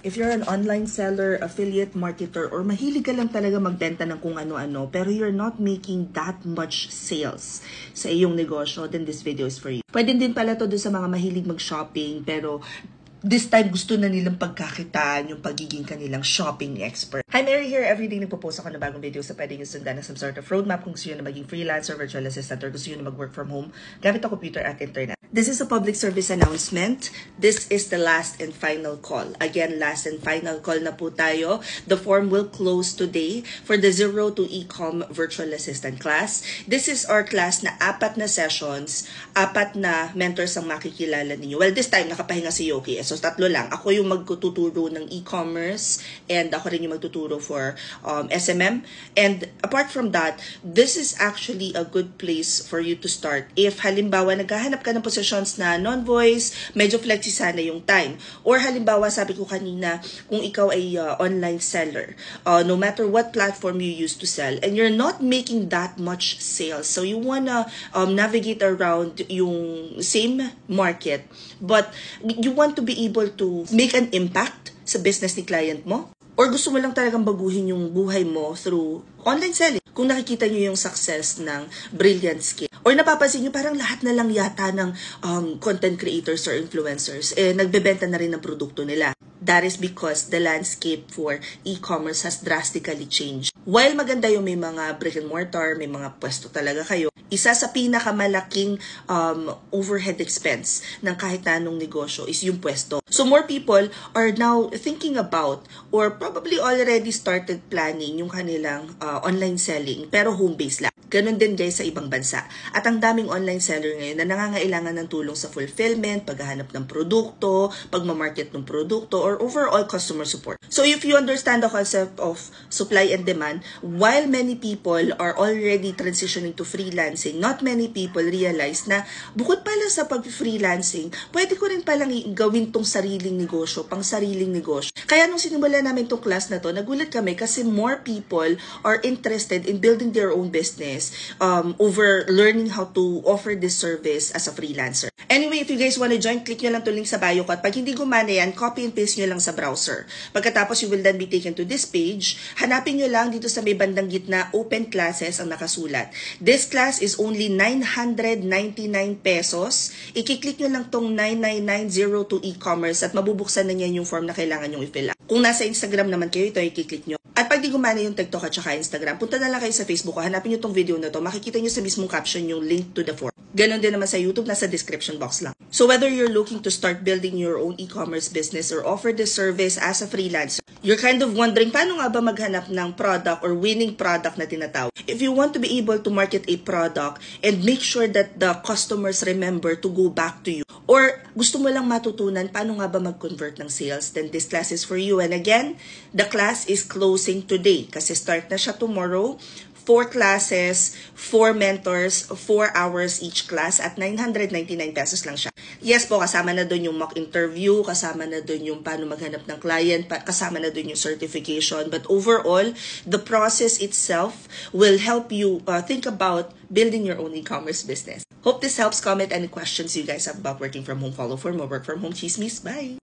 If you're an online seller, affiliate marketer, or mahilig ka lang talaga magbenta ng kung ano-ano, pero you're not making that much sales sa iyong negosyo, then this video is for you. Pwede din pala to doon sa mga mahilig mag-shopping, pero this time gusto na nilang pagkakitaan yung pagiging kanilang shopping expert. Hi, Mary here. Everyday nagpo-post ako ng bagong video sa pwede nyo sundan na some sort of roadmap kung gusto nyo na maging freelancer, virtual assistant, or gusto nyo na mag-work from home gamit ang computer at internet. This is a public service announcement. This is the last and final call. Again, last and final call na po tayo. The form will close today for the Zero to Ecom Virtual Assistant class. This is our class na 4 na sessions, 4 na mentors ang makikilala ninyo. Well, this time, nakapahinga si Yoki. So, 3 lang. Ako yung magtuturo ng e-commerce and ako rin yung magtuturo for SMM. And apart from that, this is actually a good place for you to start. If halimbawa, naghahanap ka ng positions na non-voice, medyo flexi sana yung time. Or halimbawa, sabi ko kanina, kung ikaw ay online seller, no matter what platform you use to sell, and you're not making that much sales, so you wanna navigate around yung same market, but you want to be able to make an impact sa business ni client mo? Or gusto mo lang talagang baguhin yung buhay mo through online selling? Kung nakikita nyo yung success ng Brilliant Skin, or napapansin nyo parang lahat na lang yata ng content creators or influencers, nagbebenta na rin ng produkto nila. That is because the landscape for e-commerce has drastically changed. While maganda yung may mga brick and mortar, may mga pwesto talaga kayo, isa sa pinakamalaking overhead expense ng kahit anong negosyo is yung pwesto. So more people are now thinking about or probably already started planning yung kanilang online selling pero home-based lang. Ganon din guys sa ibang bansa. At ang daming online seller ngayon na nangangailangan ng tulong sa fulfillment, paghahanap ng produkto, pagmamarket ng produkto, or overall customer support. So if you understand the concept of supply and demand, while many people are already transitioning to freelancing, not many people realize na bukod pala sa pag-freelancing, pwede ko rin palang gawin tong sariling negosyo, pang sariling negosyo. Kaya nung sinimulan namin tong class na to, nagulat kami kasi more people are interested in building their own business over learning how to offer this service as a freelancer. Anyway, if you guys want to join, click nyo lang to link sa bio ko. At pag hindi gumana yan, copy and paste nyo lang sa browser. Pagkatapos, you will then be taken to this page. Hanapin nyo lang dito sa may bandang gitna, open classes ang nakasulat. This class is only 999 pesos. I-click nyo lang tong 9990 to e-commerce at mabubuksan na niyan yung form na kailangan nyo i-fill up. Kung nasa Instagram naman kayo, ito i-click nyo. At pag di gumana yung TikTok at saka Instagram, punta na lang kayo sa Facebook ko, hanapin nyo tong video na to, makikita nyo sa mismong caption yung link to the form. Ganon din naman sa YouTube, nasa description box lang. So whether you're looking to start building your own e-commerce business or offer this service as a freelancer, you're kind of wondering paano nga ba maghanap ng product or winning product na tinatawag. If you want to be able to market a product and make sure that the customers remember to go back to you, or gusto mo lang matutunan paano nga ba mag-convert ng sales, then this class is for you. And again, the class is closing today kasi start na siya tomorrow. 4 classes, 4 mentors, 4 hours each class at 999 pesos lang siya. Yes po, kasama na doon yung mock interview, kasama na doon yung paano maghanap ng client, kasama na doon yung certification. But overall, the process itself will help you think about building your own e-commerce business. Hope this helps. Comment any questions you guys have about working from home. Follow for more work from home chismis. Bye!